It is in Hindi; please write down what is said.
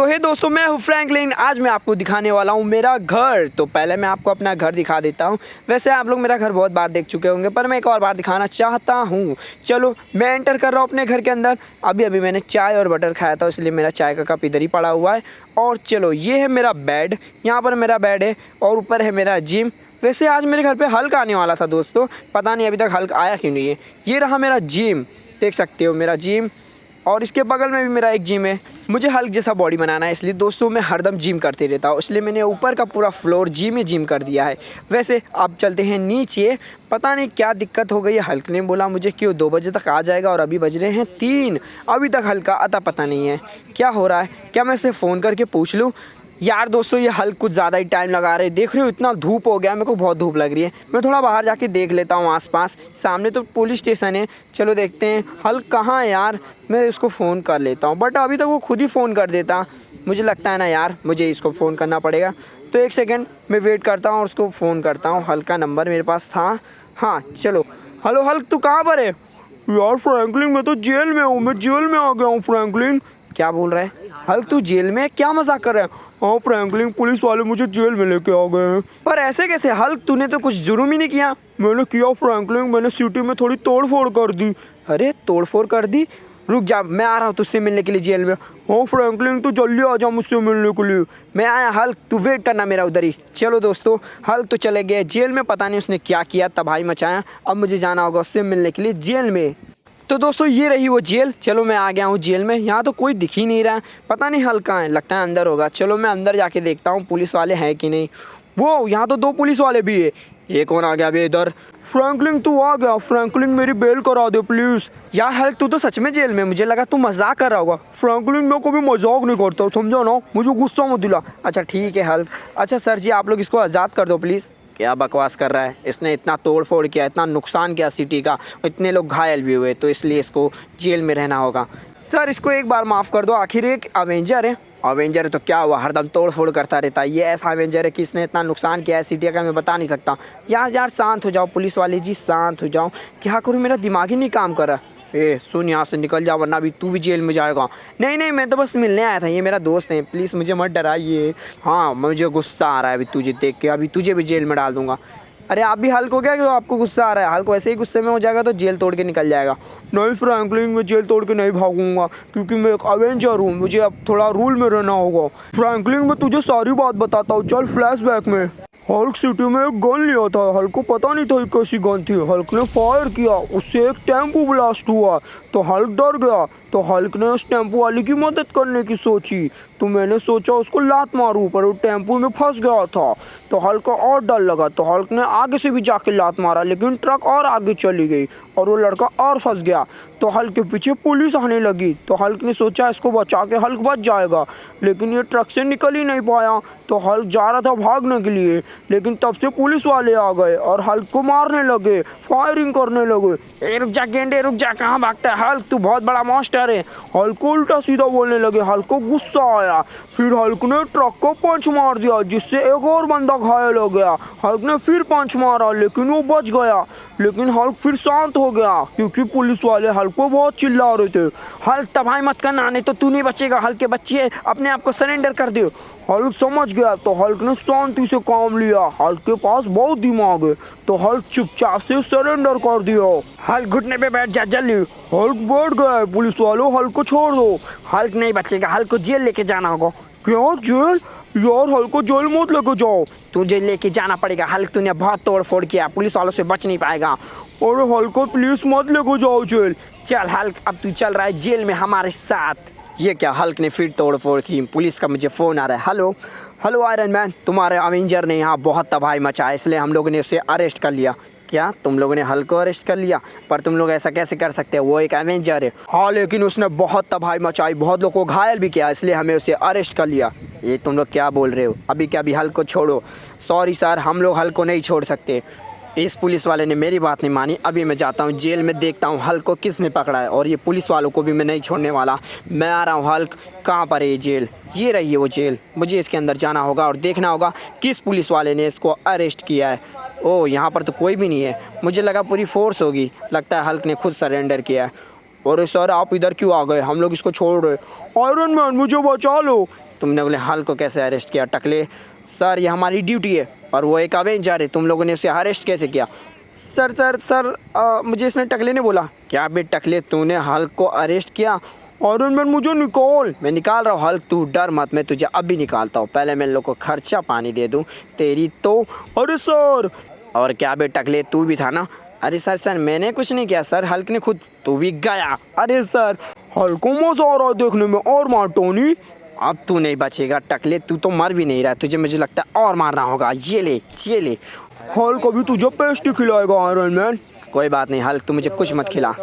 तो हे दोस्तों, मैं हूँ फ्रैंकलिन। आज मैं आपको दिखाने वाला हूँ मेरा घर। तो पहले मैं आपको अपना घर दिखा देता हूँ। वैसे आप लोग मेरा घर बहुत बार देख चुके होंगे, पर मैं एक और बार दिखाना चाहता हूँ। चलो मैं एंटर कर रहा हूँ अपने घर के अंदर। अभी मैंने चाय और बटर खाया था, इसलिए मेरा चाय का कप इधर ही पड़ा हुआ है। और चलो, ये है मेरा बेड, यहाँ पर मेरा बेड है और ऊपर है मेरा जिम। वैसे आज मेरे घर पे हल्क आने वाला था दोस्तों, पता नहीं अभी तक हल्क आया क्यों नहीं है। ये रहा मेरा जिम, देख सकते हो मेरा जिम। और इसके बगल में भी मेरा एक जिम है। मुझे हल्क जैसा बॉडी बनाना है, इसलिए दोस्तों मैं हरदम जिम करते रहता हूँ, इसलिए मैंने ऊपर का पूरा फ्लोर जिम ही जिम कर दिया है। वैसे अब चलते हैं नीचे। पता नहीं क्या दिक्कत हो गई है, हल्क ने बोला मुझे क्यों 2 बजे तक आ जाएगा और अभी बज रहे हैं 3, अभी तक हल्का आता पता नहीं है क्या हो रहा है। क्या मैं इसे फ़ोन करके पूछ लूँ? यार दोस्तों, ये हल्क कुछ ज़्यादा ही टाइम लगा रहे हैं। देख रहे हो इतना धूप हो गया, मेरे को बहुत धूप लग रही है। मैं थोड़ा बाहर जाके देख लेता हूँ आसपास। सामने तो पुलिस स्टेशन है, चलो देखते हैं हल्क कहाँ है यार। मैं इसको फ़ोन कर लेता हूँ, बट अभी तक वो खुद ही फ़ोन कर देता। मुझे लगता है ना यार, मुझे इसको फ़ोन करना पड़ेगा। तो एक सेकेंड मैं वेट करता हूँ और उसको फ़ोन करता हूँ। हल्क का नंबर मेरे पास था। हाँ चलो, हेलो हल्क, तू कहाँ पर है? यार फ्रैंकलिन, मैं तो जेल में हूँ। मैं जेल में आ गया हूँ फ्रैंकलिन। क्या बोल रहा है हल्क? तू जेल में? क्या मजाक कर रहा है? हाँ फ्रैंकलिन, पुलिस वाले मुझे जेल में लेके आ गए हैं। पर ऐसे कैसे हल्क? तूने तो कुछ जुर्म ही नहीं किया। मैंने किया फ्रैंकलिन, मैंने सिटी में थोड़ी तोड़ फोड़ कर दी। अरे तोड़ फोड़ कर दी? रुक जा, मैं आ रहा हूँ तुझसे मिलने के लिए जेल में। हाँ फ्रैंकलिन, तू जल्दी आ जा मुझसे मिलने के लिए। मैं आया हल्क, तू वेट करना मेरा उधर ही। चलो दोस्तों, हल्क तो चले गए जेल में। पता नहीं उसने क्या किया, तबाही मचाया। अब मुझे जाना होगा उससे मिलने के लिए जेल में। तो दोस्तों ये रही वो जेल। चलो मैं आ गया हूँ जेल में। यहाँ तो कोई दिख ही नहीं रहा है, पता नहीं हल्क कहाँ है। लगता है अंदर होगा। चलो मैं अंदर जाके देखता हूँ पुलिस वाले हैं कि नहीं। वो यहाँ तो 2 पुलिस वाले भी है। ये कौन आ गया अभी इधर? फ्रैंकलिन तू आ गया। फ्रैंकलिन मेरी बेल करा दे प्लीज़। यार हल्क, तू तो सच में जेल में? मुझे लगा तू मजाक कर रहा होगा। फ्रैंकलिन, मैं कभी मजाक नहीं करता, समझा ना? मुझे गुस्सा मत दिला। अच्छा ठीक है हल्क। अच्छा सर जी, आप लोग इसको आज़ाद कर दो प्लीज़। क्या बकवास कर रहा है? इसने इतना तोड़ फोड़ किया, इतना नुकसान किया सिटी का, इतने लोग घायल भी हुए, तो इसलिए इसको जेल में रहना होगा। सर इसको एक बार माफ़ कर दो, आखिर एक अवेंजर है। अवेंजर है तो क्या हुआ, हरदम तोड़ फोड़ करता रहता है। ये ऐसा अवेंजर है कि इसने इतना नुकसान किया है सिटी का, मैं बता नहीं सकता। यार शांत हो जाओ पुलिस वाले जी, शांत हो जाओ। क्या करूँ, मेरा दिमाग ही नहीं काम कर रहा। ए सुन, यहाँ से निकल जा वरना अभी तू भी जेल में जाएगा। नहीं, मैं तो बस मिलने आया था, ये मेरा दोस्त है, प्लीज़ मुझे मत डराइए। हाँ मुझे गुस्सा आ रहा है अभी तुझे देख के, अभी तुझे भी जेल में डाल दूंगा। अरे आप भी हल्क हो गया कि आपको गुस्सा आ रहा है? हल्क वैसे ही गुस्से में हो जाएगा तो जेल तोड़ के निकल जाएगा। नहीं फ्रैंकलिन, मैं जेल तोड़ के नहीं भागूंगा, क्योंकि मैं एक अवेंजर हूँ। मुझे अब थोड़ा रूल में रहना होगा। फ्रैंकलिन, मैं तुझे सारी बात बताता हूँ, चल फ्लैशबैक में। हल्क सिटी में एक गन लिया था। हल्क को पता नहीं था कैसी गन थी। हल्क ने फायर किया, उससे एक टेम्पो ब्लास्ट हुआ, तो हल्क डर गया। तो हल्क ने उस टेम्पो वाले की मदद करने की सोची, तो मैंने सोचा उसको लात मारूं, पर वो टेम्पो में फंस गया था। तो हल्क को और डर लगा, तो हल्क ने आगे से भी जाके लात मारा, लेकिन ट्रक और आगे चली गई और वो लड़का और फंस गया। तो हल्क के पीछे पुलिस आने लगी, तो हल्क ने सोचा इसको बचा के हल्क बच जाएगा, लेकिन ये ट्रक से निकल ही नहीं पाया। तो हल्क जा रहा था भागने के लिए, लेकिन तब से पुलिस वाले आ गए और हल्क को मारने लगे, फायरिंग करने लगे। ए रुक जा गेंडे, रुक जा, कहाँ भागता है हल्क? तू बहुत बड़ा मॉन्स्टर है। हल्क को उल्टा सीधा बोलने लगे। हल्क को गुस्सा आया, फिर हल्क ने ट्रक को पंच मार दिया, जिससे एक और बंदा घायल हो गया। हल्क ने फिर पंच मारा, लेकिन वो बच गया। लेकिन हल्क फिर शांत हो गया, क्योंकि पुलिस वाले हल्क को बहुत चिल्ला रहे थे। हल्क तबाही मत करना, नहीं तो तू नहीं बचेगा। हल्क के बच्चे अपने आप को सरेंडर कर दो। हल्क समझ गया, तो हल्क ने शांति से काम लिया। हल्क के पास बहुत दिमाग है, तो हल्क चुपचाप से सरेंडर कर दिया। हल्क घुटने पे बैठ जा जल्दी। हल्क बैठ गया। पुलिस वालों, हल्क को छोड़ दो। हल्क नहीं बचेगा, हल्क को जेल लेके जाना होगा। क्या जेल? यार हल्क को जेल मत लेके जाओ। तुझे लेके जाना पड़ेगा हल्क, तूने बहुत तोड़ फोड़ किया, पुलिस वालों से बच नहीं पाएगा। अरे हल्क को प्लीज मत लेके जाओ जेल। चल हल्क, अब तू चल रहा है जेल में हमारे साथ। ये क्या, हल्क ने फिर तोड़ फोड़ की? पुलिस का मुझे फ़ोन आ रहा है। हेलो आयरन मैन, तुम्हारे अवेंजर ने यहाँ बहुत तबाही मचाया, इसलिए हम लोगों ने उसे अरेस्ट कर लिया। क्या तुम लोगों ने हल्क को अरेस्ट कर लिया? पर तुम लोग ऐसा कैसे कर सकते हो, वो एक एवेंजर है। हाँ लेकिन उसने बहुत तबाही मचाई, बहुत लोगों को घायल भी किया, इसलिए हमें उसे अरेस्ट कर लिया। ये तुम लोग क्या बोल रहे हो? अभी क्या अभी हल्क को छोड़ो? सॉरी सर, हम लोग हल्क को नहीं छोड़ सकते। इस पुलिस वाले ने मेरी बात नहीं मानी। अभी मैं जाता हूँ जेल में, देखता हूँ हल्क को किसने पकड़ा है, और ये पुलिस वालों को भी मैं नहीं छोड़ने वाला। मैं आ रहा हूँ। हल्क कहाँ पर है ये जेल? ये रही है वो जेल। मुझे इसके अंदर जाना होगा और देखना होगा किस पुलिस वाले ने इसको अरेस्ट किया है। ओह, यहाँ पर तो कोई भी नहीं है, मुझे लगा पूरी फोर्स होगी। लगता है हल्क ने खुद सरेंडर किया है। अरे सर, आप इधर क्यों आ गए? हम लोग इसको छोड़ रहे। आयरन मैन, मुझे बचा लो। तुमने बोले हल्क को कैसे अरेस्ट किया? टकले सर ये हमारी ड्यूटी है और वो एक अवेंजर है, तुम लोगों ने उसे अरेस्ट कैसे किया? सर मुझे इसने टकले ने बोला। क्या बे टकले तूने हल्क को अरेस्ट किया? आयरन मैन मुझे निकाल। मैं निकाल रहा हूँ हल्क, तू डर मत, मैं तुझे अभी निकालता हूँ। पहले मैं इन लोग को खर्चा पानी दे दूँ तेरी तो। अरे सर। और क्या बे टकले तू भी था ना? अरे सर मैंने कुछ नहीं किया सर, हल्क ने खुद। तू भी गया। अरे सर हल्क को मजा आ रहा है देखने में, और मार टोनी। अब तू नहीं बचेगा टकले, तू तो मर भी नहीं रहा, तुझे मुझे लगता है और मारना होगा। ये ले। हल्क अभी तुझे पेस्ट्री खिलाएगा आयरन मैन। कोई बात नहीं हल्क, तू मुझे कुछ मत खिला।